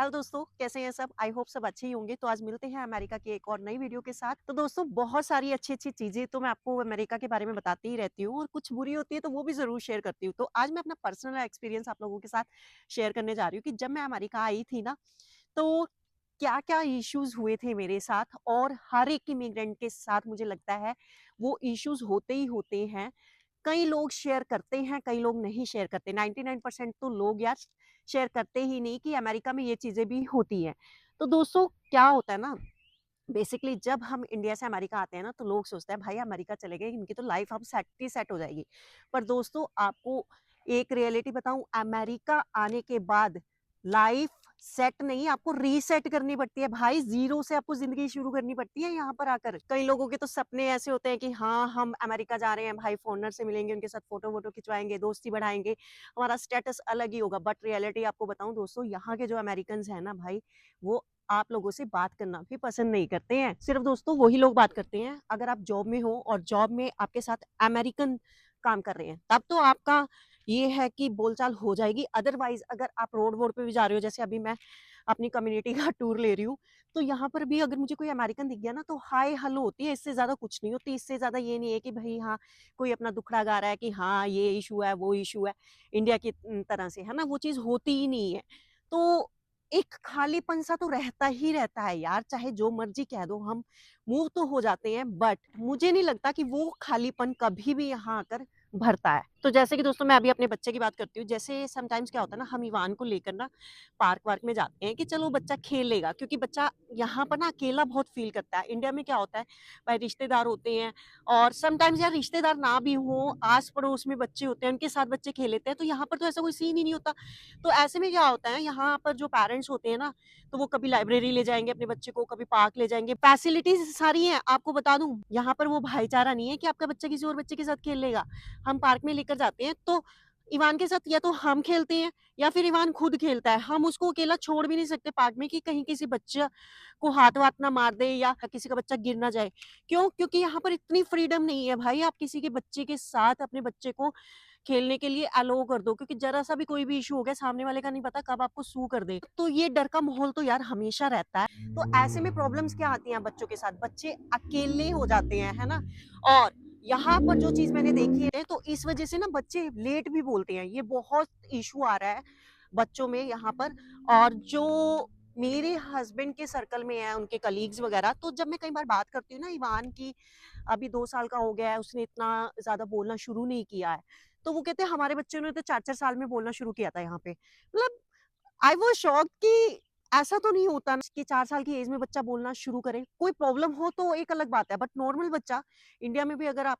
Hello दोस्तों, कैसे हैं सब? आई होप सब अच्छे ही होंगे। तो आज मिलते हैं अमेरिका की एक और नई वीडियो के साथ। तो दोस्तों, बहुत सारी अच्छी-अच्छी चीज़ें तो मैं आपको अमेरिका के बारे में बताती ही रहती हूँ और कुछ बुरी होती है तो वो भी ज़रूर शेयर करती हूँ। तो आज मैं अपना पर्सनल एक्सपीरियंस आप लोगों के साथ शेयर करने जा रही हूँ कि जब मैं अमेरिका आई थी ना, तो क्या-क्या इश्यूज़ हुए थे मेरे साथ और हर एक इमिग्रेंट के साथ मुझे लगता है वो इश्यूज़ होते ही होते हैं। कई लोग शेयर करते हैं, कई लोग नहीं शेयर करते। 99% तो लोग यार शेयर करते ही नहीं कि अमेरिका में ये चीज़ें भी होती हैं। तो दोस्तों, क्या होता है ना, बेसिकली जब हम इंडिया से अमेरिका आते हैं ना, तो लोग सोचते हैं भाई अमेरिका चले गए, इनकी तो लाइफ अब सेट ही सेट हो जाएगी। पर दोस्तों, आपको एक रियलिटी बताऊँ, अमेरिका आने के बाद लाइफ सेट नहीं, आपको रीसेट करनी पड़ती है भाई, ज़ीरो से आपको ज़िंदगी शुरू करनी पड़ती है यहाँ पर आकर। कई लोगों के तो सपने ऐसे होते हैं कि हाँ, हम अमेरिका जा रहे हैं भाई, फ़ॉरेनर से मिलेंगे, उनके साथ फ़ोटो-वोटो खिंचवाएँगे, दोस्ती बढ़ाएँगे, हमारा स्टेटस अलग ही होगा। बट रियलिटी आपको बताऊँ दोस्तों, यहाँ के जो अमेरिकन्स हैं ना भाई, वो आप लोगों से बात करना भी पसंद नहीं करते हैं। सिर्फ़ दोस्तों वही लोग बात करते हैं अगर आप जॉब में हो और जॉब में आपके साथ अमेरिकन काम कर रहे हैं, तब तो आपका ये है कि बोलचाल हो जाएगी। अदरवाइज़ अगर आप रोड-वोड पे भी जा रहे हो, जैसे अभी मैं अपनी कम्युनिटी का टूर ले रही हूँ, तो यहाँ पर भी अगर मुझे कोई अमेरिकन दिख गया ना, तो हाय हेलो होती है, इससे ज़्यादा कुछ नहीं होती। इससे ज़्यादा ये नहीं है कि भई हाँ, कोई अपना दुखड़ा गा रहा है कि हाँ, ये इश्यू है, वो इश्यू है, इंडिया की तरह से, है ना? वो चीज़ होती ही नहीं है। तो एक खालीपन-सा तो रहता ही रहता है यार, चाहे जो मर्ज़ी कह दो, हम मूव तो हो जाते हैं, बट मुझे नहीं लगता कि वो खालीपन कभी भी यहाँ आकर भरता है। तो जैसे कि दोस्तों, मैं अभी अपने बच्चे की बात करती हूँ, जैसे समटाइम्स क्या होता है ना, हम इवान को लेकर ना पार्क-वार्क में जाते हैं कि चलो बच्चा खेल लेगा, क्योंकि बच्चा यहाँ पर ना अकेला बहुत फ़ील करता है। इंडिया में क्या होता है, भाई रिश्तेदार होते हैं और समटाइम्स यार रिश्तेदार ना भी हों, आस-पड़ोस में बच्चे होते हैं, उनके साथ बच्चे खेल लेते हैं, तो यहाँ पर तो ऐसा कोई सीन ही नहीं होता। तो ऐसे में क्या होता है, यहाँ पर जो पेरेंट्स होते हैं ना, तो वो कभी लाइब्रेरी ले जाएँगे अपने बच्चे को, कभी पार्क ले जाएँगे। फैसिलिटीज़ सारी हैं, आपको बता दूँ, यहाँ पर वो भाईचारा नहीं है कि आपका बच्चा किसी और बच्चे के साथ खेल लेगा। हम पार्क में लेकर जाते हैं, तो इवान के साथ या तो हम खेलते हैं या फिर इवान खुद खेलता है। हम उसको अकेला छोड़ भी नहीं सकते पार्क में कि कहीं किसी बच्चा को हाथ-वाथ ना मार दे या किसी का बच्चा गिर ना जाए। क्यों? क्योंकि यहाँ पर इतनी फ्रीडम नहीं है भाई, आप किसी के बच्चे के साथ अपने बच्चे को खेलने के लिए अलाउ कर दो, क्योंकि ज़रा-सा भी कोई भी इश्यू हो गया, सामने वाले का नहीं पता कब आपको सू कर दे। तो ये डर का माहौल तो यार हमेशा रहता है। तो ऐसे में प्रॉब्लम्स क्या आती हैं बच्चों के साथ? बच्चे अकेले हो जाते हैं, है ना? और यहाँ पर जो चीज़ मैंने देखी है, तो इस वज़ह से ना बच्चे लेट भी बोलते हैं। ये बहुत इश्यू आ रहा है बच्चों में यहाँ पर। और जो मेरे हस्बैंड के सर्कल में है, उनके कलीग्स वग़ैरह, तो जब मैं कई बार बात करती हूँ ना इवान की, अभी 2 साल का हो गया है, उसने इतना ज़्यादा बोलना शुरू नहीं किया है। तो वो कहते हैं हमारे बच्चों ने तो 4-4 साल में बोलना शुरू किया था यहाँ पे। मतलब आई वाज़ शॉक्ड कि ऐसा तो नहीं होता ना कि 4 साल की एज में बच्चा बोलना शुरू करे। कोई प्रॉब्लम हो तो एक अलग बात है, बट नॉर्मल बच्चा इंडिया में भी अगर आप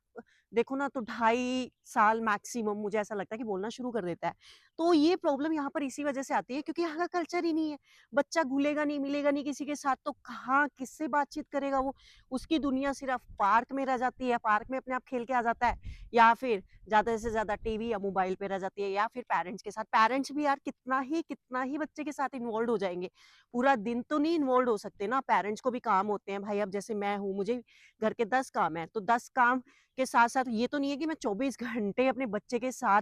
देखो ना, तो ढाई साल मैक्सिमम मुझे ऐसा लगता है कि बोलना शुरू कर देता है। तो ये प्रॉब्लम यहाँ पर इसी वजह से आती है, क्योंकि यहाँ का कल्चर ही नहीं है। बच्चा घुलेगा नहीं, मिलेगा नहीं किसी के साथ, तो कहाँ किससे बातचीत करेगा वो? उसकी दुनिया सिर्फ़ पार्क में रह जाती है, पार्क में अपने आप खेल के आ जाता है, या फिर ज़्यादा से ज़्यादा टीवी या मोबाइल पे रह जाती है, या फिर पेरेंट्स के साथ। पेरेंट्स भी यार कितना ही बच्चे के साथ इन्वॉल्वड हो जाएँगे। पूरा दिन तो नहीं इन्वॉल्वड हो सकते ना, पेरेंट्स को भी काम होते हैं भाई। अब जैसे मैं हूँ, मुझे घर के 10 काम हैं, तो 10 काम के साथ-साथ ये तो नहीं है कि मैं 24 घंटे अपने बच्चे के साथ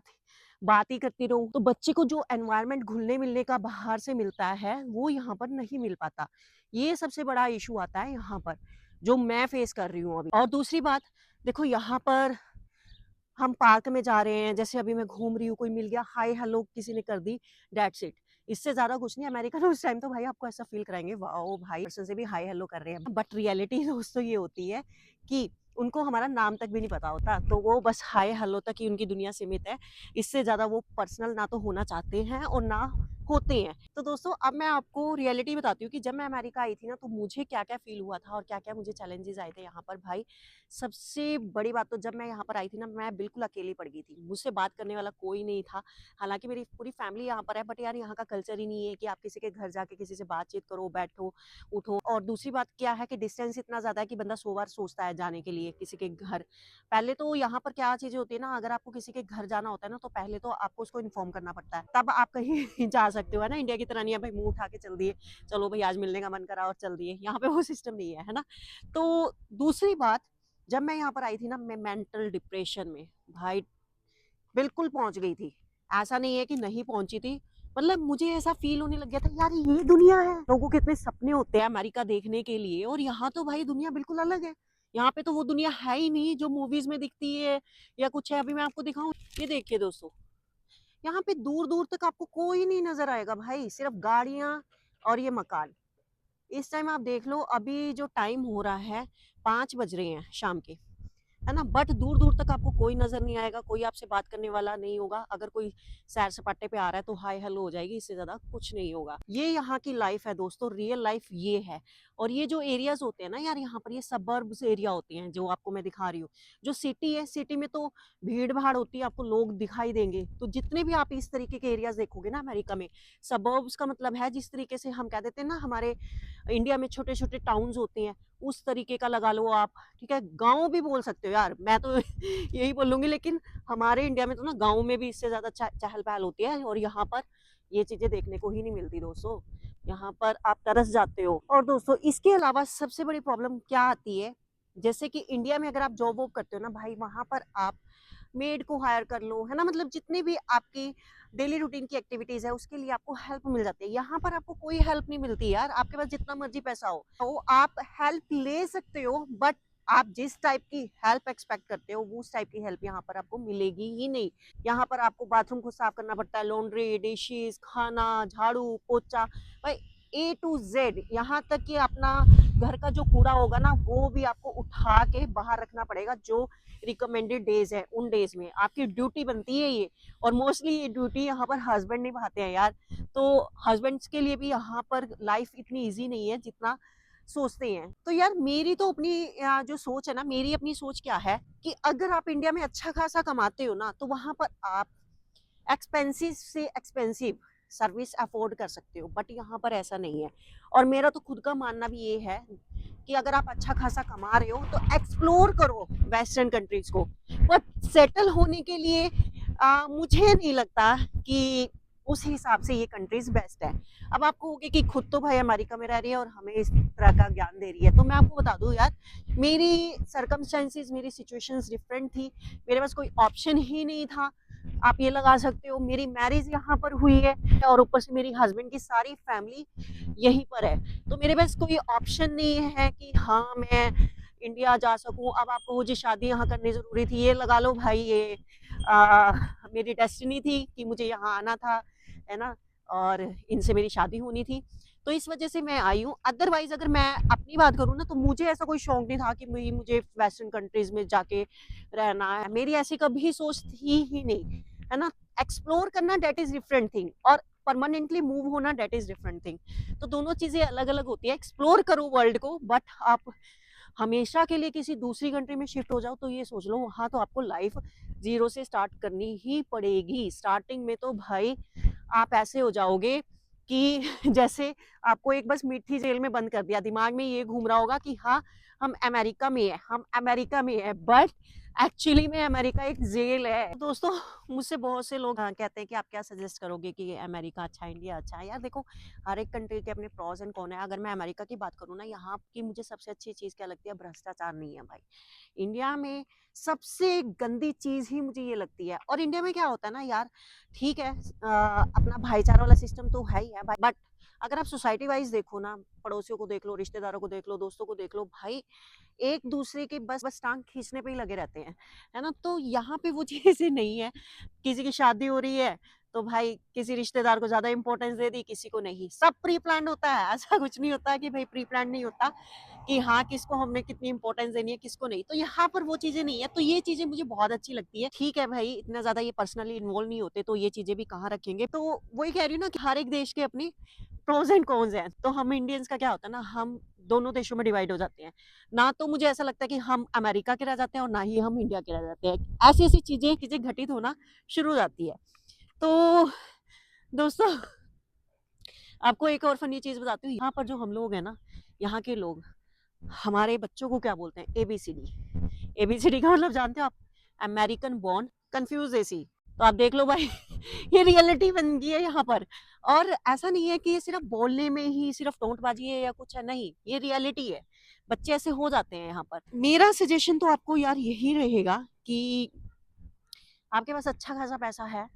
बात ही करती रहूँ। तो बच्चे को जो एनवायरनमेंट घुलने-मिलने का बाहर से मिलता है, वो यहाँ पर नहीं मिल पाता। ये सबसे बड़ा इश्यू आता है यहाँ पर, जो मैं फेस कर रही हूँ अभी। और दूसरी बात, देखो यहाँ पर हम पार्क में जा रहे हैं, जैसे अभी मैं घूम रही हूँ, कोई मिल गया, हाय हेलो किसी ने कर दी, दैट्स इट। इससे ज़्यादा कुछ नहीं। अमेरिकन उस टाइम तो भाई आपको ऐसा फ़ील कराएँगे, वाओ भाई पर्सन से भी हाय हेलो कर रहे हैं। बट रियलिटी दोस्तों ये होती है कि उनको हमारा नाम तक भी नहीं पता होता, तो वो बस हाय हेलो तक ही उनकी दुनिया सीमित है। इससे ज़्यादा वो पर्सनल ना तो होना चाहते हैं और ना होते हैं। तो दोस्तों, अब मैं आपको रियलिटी बताती हूँ कि जब मैं अमेरिका आई थी ना, तो मुझे क्या-क्या फ़ील हुआ था और क्या-क्या मुझे चैलेंजेज़ आए थे यहाँ पर भाई। सबसे बड़ी बात तो, जब मैं यहाँ पर आई थी ना, मैं बिल्कुल अकेली पड़ गई थी। मुझसे बात करने वाला कोई नहीं था। हालाँकि मेरी पूरी फैमिली यहाँ पर है, बट यार यहाँ का कल्चर ही नहीं है कि आप किसी के घर जाके किसी से बातचीत करो, बैठो, उठो। और दूसरी बात क्या है कि डिस्टेंस इतना ज़्यादा है कि बंदा 100 बार सोचता है जाने के लिए किसी के घर। पहले तो यहाँ पर क्या चीज़ें होती है ना, अगर आपको किसी के घर जाना होता है ना, तो पहले तो आपको उसको इन्फॉर्म करना पड़ता है। तब आप कहीं जा सकते हो, है ना? इंडिया की तरह नहीं है भाई, मुँह उठा के चल दिए, चलो भई आज मिलने का मन करा और चल दिए। यहाँ पे वो सिस्टम नहीं है ना? तो दूसरी बात, जब मैं यहाँ पर आई थी ना, मैं मेंटल डिप्रेशन में भाई बिल्कुल पहुँच गई थी। ऐसा नहीं है कि नहीं पहुँची थी, मतलब मुझे ऐसा फील होने लग गया था यार ये दुनिया है। लोगों के इतने सपने होते हैं अमेरिका देखने के लिए और यहाँ तो भाई दुनिया बिल्कुल अलग है। यहाँ पे तो वो दुनिया है ही नहीं जो मूवीज में दिखती है या कुछ है। अभी मैं आपको दिखाऊं, ये देखिए दोस्तों, यहाँ पे दूर दूर तक आपको कोई नहीं नजर आएगा भाई, सिर्फ गाड़ियां और ये मकान। इस टाइम आप देख लो, अभी जो टाइम हो रहा है 5 बज रहे हैं शाम के, है ना, बट दूर दूर तक आपको कोई नजर नहीं आएगा, कोई आपसे बात करने वाला नहीं होगा। अगर कोई सैर सपाटे पे आ रहा है तो हाय हेलो हो जाएगी, इससे ज्यादा कुछ नहीं होगा। ये यहाँ की लाइफ है दोस्तों, रियल लाइफ ये है। और ये जो एरियाज होते हैं ना यार, यहाँ पर ये सबर्ब्स एरिया होते हैं जो आपको मैं दिखा रही हूँ। जो सिटी है, सिटी में तो भीड़ भाड़ होती है, आपको लोग दिखाई देंगे। तो जितने भी आप इस तरीके के एरियाज देखोगे ना अमेरिका में, सबर्ब्स का मतलब है जिस तरीके से हम कह देते हैं ना हमारे इंडिया में छोटे छोटे टाउन्स होते हैं, उस तरीके का लगा लो आप। ठीक है, गांव भी बोल सकते हो यार, मैं तो यही बोलूंगी। लेकिन हमारे इंडिया में तो ना गांव में भी इससे ज्यादा चहल पहल होती है, और यहाँ पर ये चीजें देखने को ही नहीं मिलती दोस्तों। यहाँ पर आप तरस जाते हो। और दोस्तों इसके अलावा सबसे बड़ी प्रॉब्लम क्या आती है, जैसे कि इंडिया में अगर आप जॉब वॉब करते हो ना भाई, वहां पर आप मेड को हायर कर लो, है ना, मतलब जितनी भी आपकी डेली रूटीन की एक्टिविटीज है उसके लिए आपको हेल्प मिल जाती है। यहाँ पर आपको कोई हेल्प नहीं मिलती यार, आपके पास जितना मर्जी पैसा हो तो आप हेल्प ले सकते हो, बट आप जिस टाइप की हेल्प एक्सपेक्ट करते हो उस टाइप की हेल्प यहाँ पर आपको मिलेगी ही नहीं। यहाँ पर आपको बाथरूम को साफ करना पड़ता है, लॉन्ड्री, डिशेस, खाना, झाड़ू पोछा, भाई A to Z, यहाँ तक कि अपना घर का जो कूड़ा होगा ना वो भी आपको उठा के बाहर रखना पड़ेगा। जो रिकमेंडेड डेज है उन डेज में आपकी ड्यूटी बनती है ये। और मोस्टली ये ड्यूटी यहाँ पर हस्बैंड निभाते हैं यार। तो हस्बैंड्स के लिए भी यहाँ पर लाइफ इतनी इजी नहीं है जितना सोचते हैं। तो यार मेरी तो अपनी जो सोच है ना, मेरी अपनी सोच क्या है कि अगर आप इंडिया में अच्छा खासा कमाते हो ना तो वहां पर आप एक्सपेंसिव से एक्सपेंसिव सर्विस अफोर्ड कर सकते हो, बट यहाँ पर ऐसा नहीं है। और मेरा तो खुद का मानना भी ये है कि अगर आप अच्छा खासा कमा रहे हो तो एक्सप्लोर करो वेस्टर्न कंट्रीज को। बट सेटल होने के लिए मुझे नहीं लगता कि उस हिसाब से ये कंट्रीज बेस्ट है। अब आपको होगी कि खुद तो भाई अमेरिका में रह रही है और हमें इस तरह का ज्ञान दे रही है, तो मैं आपको बता दूं यार, मेरी सर्कमस्टेंसेस, मेरी सिचुएशंस डिफरेंट थी। मेरे पास कोई ऑप्शन ही नहीं था। आप ये लगा सकते हो मेरी मैरिज यहाँ पर हुई है और ऊपर से मेरी हस्बैंड की सारी फैमिली यहीं पर है। तो मेरे पास कोई ऑप्शन नहीं है कि हाँ मैं इंडिया जा सकूं। अब आपको मुझे शादी यहाँ करनी जरूरी थी, ये लगा लो भाई ये आ, मेरी डेस्टिनी थी कि मुझे यहाँ आना था, है ना, और इनसे मेरी शादी होनी थी। तो इस वजह से मैं आई हूँ। अदरवाइज अगर मैं अपनी बात करूँ ना तो मुझे ऐसा कोई शौक नहीं था कि मुझे वेस्टर्न कंट्रीज में जाके रहना है। मेरी ऐसी कभी सोच थी ही नहीं, है ना। एक्सप्लोर करना दैट इज डिफरेंट थिंग, और परमानेंटली मूव होना दैट इज डिफरेंट थिंग। तो दोनों चीजें अलग अलग होती है। एक्सप्लोर करो वर्ल्ड को, बट आप हमेशा के लिए किसी दूसरी कंट्री में शिफ्ट हो जाओ तो ये सोच लो वहां तो आपको लाइफ जीरो से स्टार्ट करनी ही पड़ेगी। स्टार्टिंग में तो भाई आप ऐसे हो जाओगे कि जैसे आपको एक बस मीठी जेल में बंद कर दिया, दिमाग में ये घूम रहा होगा कि हाँ हम अमेरिका में है, हम अमेरिका में है, बट एक्चुअली में अमेरिका एक जेल है दोस्तों। मुझसे बहुत से लोग कहते हैं कि आप क्या सजेस्ट करोगे कि अमेरिका अच्छा है, इंडिया अच्छा है। यार देखो, हर एक कंट्री के अपने प्रॉस एंड कॉन है। अगर मैं अमेरिका की बात करूँ ना, यहाँ की मुझे सबसे अच्छी चीज़ क्या लगती है, भ्रष्टाचार नहीं है भाई। इंडिया में सबसे गंदी चीज ही मुझे ये लगती है। और इंडिया में क्या होता है ना यार, ठीक है अपना भाईचारा वाला सिस्टम तो है ही है भाई, बट अगर आप सोसाइटी वाइज देखो ना, पड़ोसियों को देख लो, रिश्तेदारों को देख लो, दोस्तों को देख लो, भाई एक दूसरे के बस टांग खींचने पे ही लगे रहते हैं, है ना। तो यहाँ पे वो चीजें नहीं है। किसी की शादी हो रही है तो भाई किसी रिश्तेदार को ज्यादा इंपॉर्टेंस दे दी, किसी को नहीं। सब प्री प्लान होता है, ऐसा कुछ नहीं होता कि भाई प्री प्लान नहीं होता कि हाँ किसको हमने कितनी इंपॉर्टेंस देनी है किसको नहीं। तो यहाँ पर वो चीजें नहीं है। तो ये चीजें मुझे बहुत अच्छी लगती है। ठीक है भाई, इतना ज्यादा ये पर्सनली इन्वॉल्व नहीं होते तो ये चीजें भी कहाँ रखेंगे। तो वही कह रही हूँ ना कि हर एक देश के अपनी प्रोज एंड कॉन्स हैं। तो हम इंडियंस का क्या होता है ना, हम दोनों देशों में डिवाइड हो जाते हैं ना। तो मुझे ऐसा लगता है कि हम अमेरिका के रह जाते हैं और ना ही हम इंडिया के रह जाते हैं। ऐसी ऐसी चीजें घटित होना शुरू हो जाती है। तो दोस्तों आपको एक और फनी चीज बताती हूँ। यहाँ पर जो हम लोग हैं ना, यहाँ के लोग हमारे बच्चों को क्या बोलते हैं, ABCD। ABCD का मतलब जानते हो आप, अमेरिकन बॉर्न कंफ्यूज एसी। तो आप देख लो भाई ये रियलिटी बन गई है यहाँ पर। और ऐसा नहीं है कि ये सिर्फ बोलने में ही सिर्फ टोंटबाजी है या कुछ है, नहीं, ये रियलिटी है। बच्चे ऐसे हो जाते हैं यहाँ पर। मेरा सजेशन तो आपको यार यही रहेगा कि आपके पास अच्छा खासा पैसा है,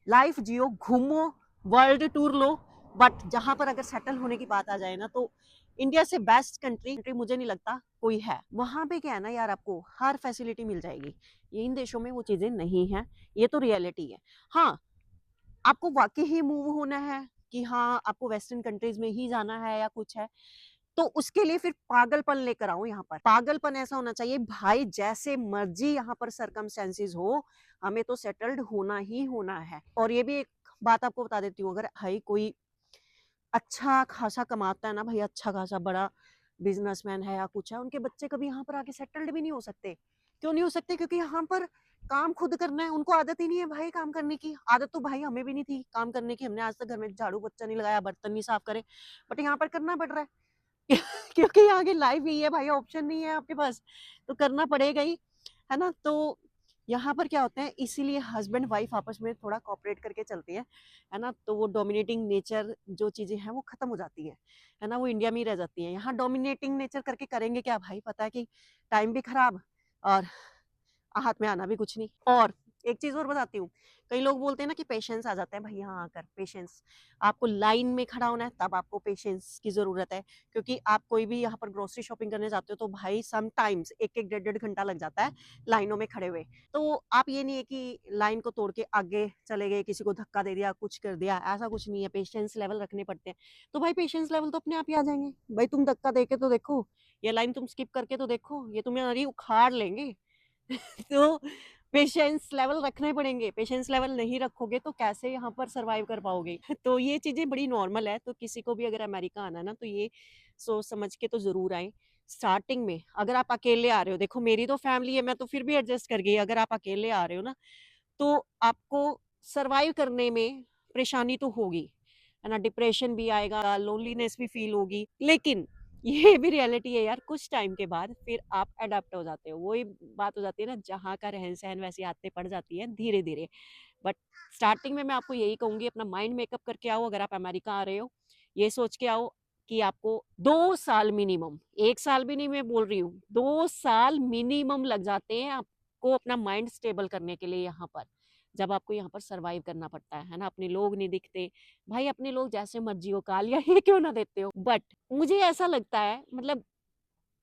लाइफ जियो, घूमो, वर्ल्ड टूर लो, बट जहाँ पर अगर सेटल होने की बात आ जाए ना, तो इंडिया से बेस्ट कंट्री मुझे नहीं लगता कोई है। वहाँ पे क्या है ना यार, आपको हर फैसिलिटी मिल जाएगी। ये इन देशों में वो चीज़ें नहीं हैं, ये तो रियलिटी है। हाँ, आपको वाक़ई ही मूव होना है कि हाँ, आपको वेस्टर्न कंट्रीज़ में ही जाना है या कुछ है, तो उसके लिए फिर पागलपन लेकर आओ यहाँ पर। पागलपन ऐसा होना चाहिए, भाई जैसे मर्ज़ी यहाँ पर सर्कमस्टेंसेस हो, हमें तो सेटल्ड होना ही होना है। और ये भी एक बात आपको बता देती हूँ, अगर भाई कोई अच्छा खासा कमाता है ना भाई, अच्छा खासा बड़ा बिज़नेसमैन है या कुछ है, उनके बच्चे कभी यहाँ पर आके सेटल्ड भी नहीं हो सकते। क्यों नहीं हो सकते? क्योंकि यहाँ पर काम खुद करना है, उनको आदत ही नहीं है भाई काम करने की। आदत तो भाई हमें भी नहीं थी काम करने की, हमने आज तक घर में झाड़ू पोछा नहीं लगाया, बर्तन नहीं साफ करे, बट यहाँ पर करना पड़ रहा है। क्योंकि यहाँ की लाइफ यही है भाई, ऑप्शन नहीं है आपके पास, तो करना पड़ेगा ही, है ना? तो यहाँ पर क्या होता है, इसीलिए हस्बैंड वाइफ आपस में थोड़ा कोऑपरेट करके चलते हैं, है ना? तो वो डोमिनेटिंग नेचर जो चीज़ें हैं वो खत्म हो जाती हैं, है ना? वो इंडिया में ही रह जाती हैं। यहाँ डोमिनेटिंग नेचर करके करेंगे क्या भाई? पता है कि टाइम भी खराब और हाथ में आना भी कुछ नहीं। और एक चीज़ और बताती हूँ, कई लोग बोलते हैं ना कि पेशेंस आ जाता है भाई यहाँ आकर, पेशेंस। आपको लाइन में खड़ा होना है, तब आपको पेशेंस की ज़रूरत है, क्योंकि आप कोई भी यहाँ पर ग्रोसरी शॉपिंग करने जाते हो तो भाई समटाइम्स 1-1 डेढ़-डेढ़ घंटा लग जाता है लाइनों में खड़े हुए। तो आप ये नहीं है कि लाइन को तोड़ के आगे चले गए, किसी को धक्का दे दिया, कुछ कर दिया, ऐसा कुछ नहीं है, पेशेंस लेवल रखने पड़ते हैं। तो भाई पेशेंस लेवल तो अपने आप ही आ जाएँगे। भाई तुम धक्का दे के तो देखो, या लाइन तुम स्किप करके तो देखो, ये तुम्हारी उखाड़ लेंगे। तो पेशेंस लेवल रखने पड़ेंगे, पेशेंस लेवल नहीं रखोगे तो कैसे यहाँ पर सर्वाइव कर पाओगे? तो ये चीज़ें बड़ी नॉर्मल है, तो किसी को भी अगर अमेरिका आना है ना, तो ये सोच समझ के तो ज़रूर आएँ। स्टार्टिंग में अगर आप अकेले आ रहे हो, देखो मेरी तो फैमिली है, मैं तो फिर भी एडजस्ट कर गई, अगर आप अकेले आ रहे हो ना, तो आपको सर्वाइव करने में परेशानी तो होगी, है ना? डिप्रेशन भी आएगा, लोनलीनेस भी फ़ील होगी, लेकिन ये भी रियलिटी है यार, कुछ टाइम के बाद फिर आप अडॉप्ट हो जाते हो। वही बात हो जाती है ना, जहाँ का रहन-सहन वैसी आदतें पड़ जाती हैं धीरे-धीरे। बट स्टार्टिंग में मैं आपको यही कहूँगी, अपना माइंड मेकअप करके आओ, अगर आप अमेरिका आ रहे हो, ये सोच के आओ कि आपको 2 साल मिनिमम, 1 साल भी नहीं मैं बोल रही हूँ, 2 साल मिनिमम लग जाते हैं आपको अपना माइंड स्टेबल करने के लिए यहाँ पर। जब आपको यहाँ पर सर्वाइव करना पड़ता है ना? अपने लोग नहीं दिखते, भाई अपने लोग जैसे मर्ज़ी हो, गालियाँ ही क्यों ना देते हो। बट मुझे ऐसा लगता है, मतलब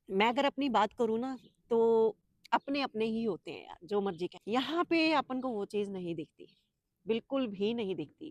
मैं अगर अपनी बात करूँ ना, तो अपने-अपने ही होते हैं यार, जो मर्ज़ी कहें। यहाँ पे अपन को वो चीज़ नहीं दिखती, बिल्कुल भी नहीं दिखती।